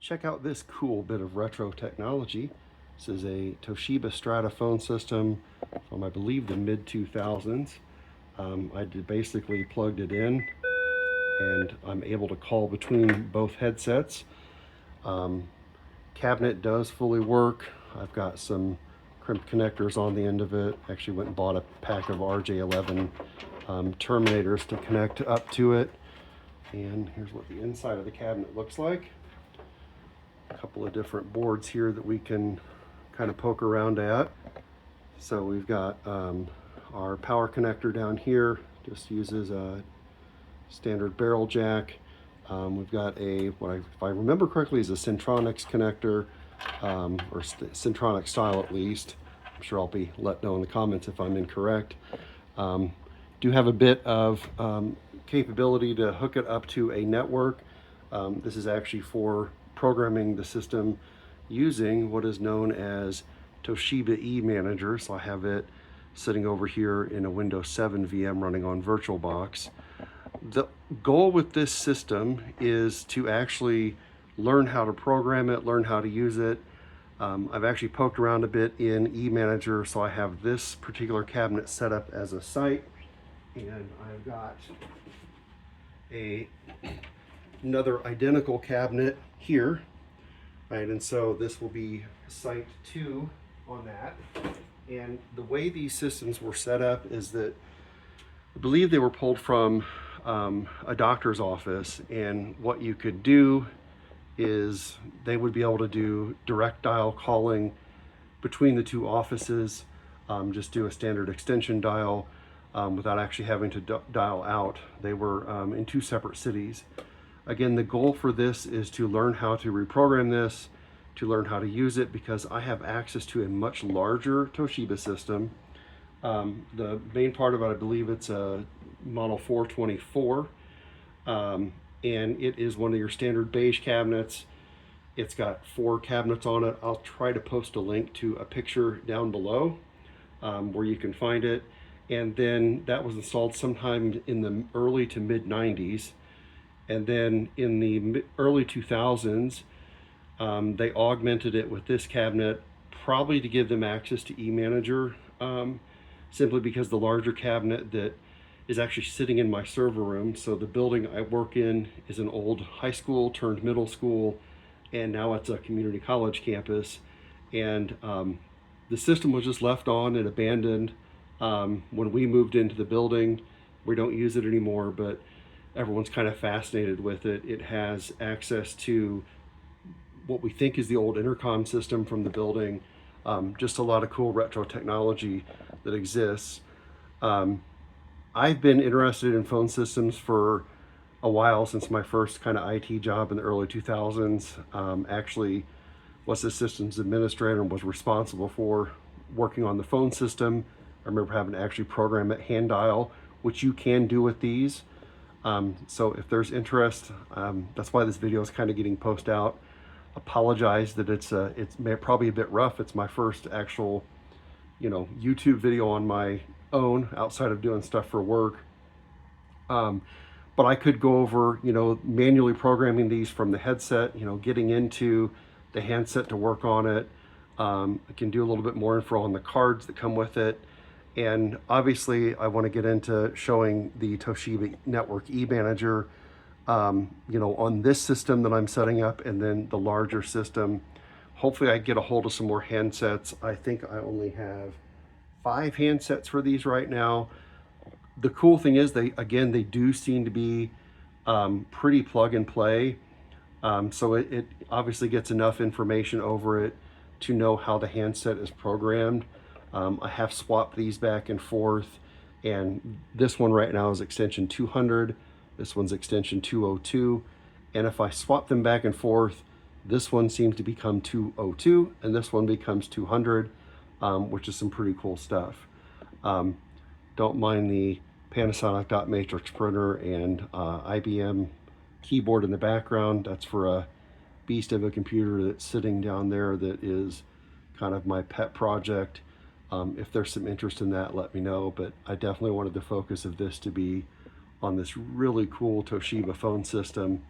check out this cool bit of retro technology. This is a Toshiba Strata phone system from, I believe, the mid-2000s. I basically plugged it in and I'm able to call between both headsets. Cabinet does fully work. I've got some crimped connectors on the end of it. Actually went and bought a pack of RJ11 terminators to connect up to it. And here's what the inside of the cabinet looks like. A couple of different boards here that we can kind of poke around at. So we've got our power connector down here, just uses a standard barrel jack. We've got if I remember correctly, is a Centronics connector, or Centronics style at least. I'm sure I'll be let know in the comments if I'm incorrect. Do have a bit of capability to hook it up to a network. This is actually for programming the system using what is known as Toshiba eManager. So I have it sitting over here in a Windows 7 VM running on VirtualBox. The goal with this system is to actually learn how to program it, learn how to use it. I've actually poked around a bit in eManager, so I have this particular cabinet set up as a site, and I've got another identical cabinet here, right? And so this will be site 2 on that. And the way these systems were set up is that I believe they were pulled from a doctor's office, and what you could do is they would be able to do direct dial calling between the two offices, just do a standard extension dial without actually having to dial out. They were in 2 separate cities. Again, the goal for this is to learn how to reprogram this, to learn how to use it, because I have access to a much larger Toshiba system. The main part of it, I believe it's a model 424, and it is one of your standard beige cabinets. It's got 4 cabinets on it. I'll try to post a link to a picture down below where you can find it. And then that was installed sometime in the early to mid 90s. And then in the early 2000s, they augmented it with this cabinet, probably to give them access to eManager, simply because the larger cabinet that is actually sitting in my server room. So the building I work in is an old high school turned middle school, and now it's a community college campus. And the system was just left on and abandoned when we moved into the building. We don't use it anymore, but everyone's kind of fascinated with it. It has access to what we think is the old intercom system from the building. Just a lot of cool retro technology that exists. I've been interested in phone systems for a while, since my first kind of IT job in the early 2000s. Actually was the systems administrator and was responsible for working on the phone system. I remember having to actually program it hand dial, which you can do with these. So if there's interest, that's why this video is kind of getting posted out. Apologize that it's probably a bit rough. It's my first actual, YouTube video on my own outside of doing stuff for work. But I could go over, manually programming these from the headset, getting into the handset to work on it. I can do a little bit more info on the cards that come with it. And obviously I want to get into showing the Toshiba Network eManager, on this system that I'm setting up, and then the larger system. Hopefully I get a hold of some more handsets. I think I only have 5 handsets for these right now. The cool thing is they do seem to be pretty plug and play. So it obviously gets enough information over it to know how the handset is programmed. I have swapped these back and forth, and this one right now is extension 200. This one's extension 202. And if I swap them back and forth, this one seems to become 202 and this one becomes 200, which is some pretty cool stuff. Don't mind the Panasonic dot matrix printer and IBM keyboard in the background. That's for a beast of a computer that's sitting down there that is kind of my pet project. If there's some interest in that, let me know. But I definitely wanted the focus of this to be on this really cool Toshiba phone system.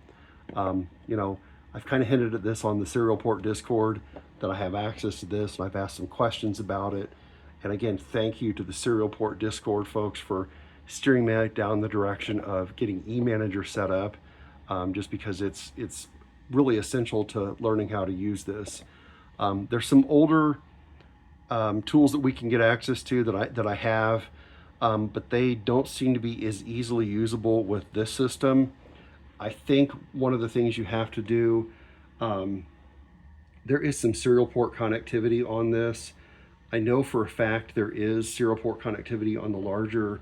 I've kind of hinted at this on the serial port Discord that I have access to this, and I've asked some questions about it. And again, thank you to the serial port Discord folks for steering me down the direction of getting eManager set up, just because it's really essential to learning how to use this. There's some older tools that we can get access to that I have, but they don't seem to be as easily usable with this system. I think one of the things you have to do, there is some serial port connectivity on this. I know for a fact there is serial port connectivity on the larger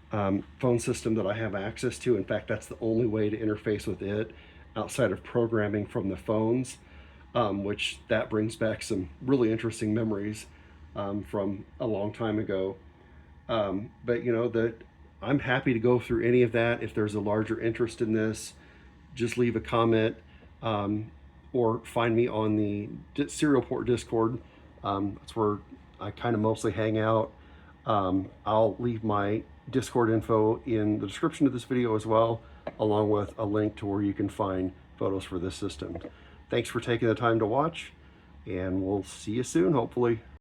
phone system that I have access to. In fact, that's the only way to interface with it outside of programming from the phones, which that brings back some really interesting memories from a long time ago. But you know, that I'm happy to go through any of that. If there's a larger interest in this, just leave a comment, or find me on the serial port Discord. That's where I kind of mostly hang out. I'll leave my Discord info in the description of this video as well, along with a link to where you can find photos for this system. Thanks for taking the time to watch, and we'll see you soon, hopefully.